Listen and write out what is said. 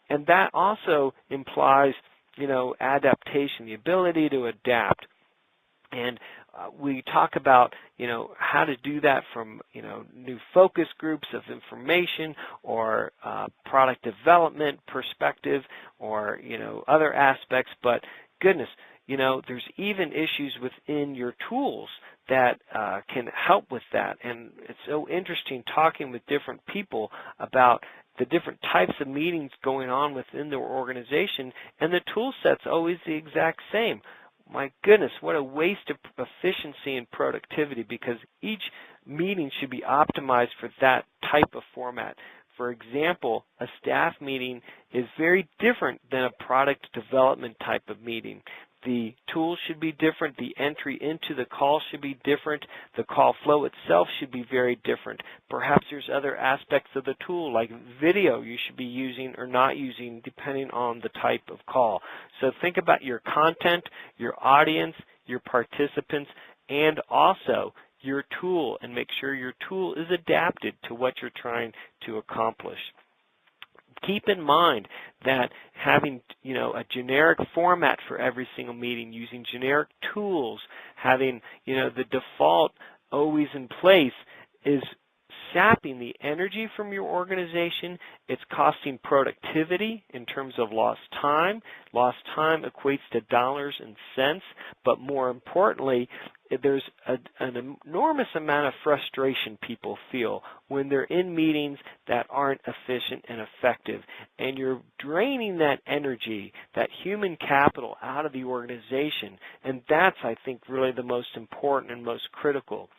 And that also implies, adaptation, the ability to adapt. And we talk about, how to do that from, new focus groups of information or product development perspective or, other aspects. But goodness, there's even issues within your tools that can help with that. And it's so interesting talking with different people about the different types of meetings going on within their organization, and the tool set's always the exact same. My goodness, what a waste of efficiency and productivity, because each meeting should be optimized for that type of format. For example, a staff meeting is very different than a product development type of meeting. The tools should be different. The entry into the call should be different. The call flow itself should be very different. Perhaps there's other aspects of the tool, like video, you should be using or not using depending on the type of call. So think about your content, your audience, your participants, and also your tool, and make sure your tool is adapted to what you're trying to accomplish. Keep in mind that having, a generic format for every single meeting, using generic tools, having, the default always in place is sapping the energy from your organization. It's costing productivity in terms of lost time. Lost time equates to dollars and cents, but more importantly, there's an enormous amount of frustration people feel when they're in meetings that aren't efficient and effective. And you're draining that energy, that human capital out of the organization. And that's, I think, really the most important and most critical.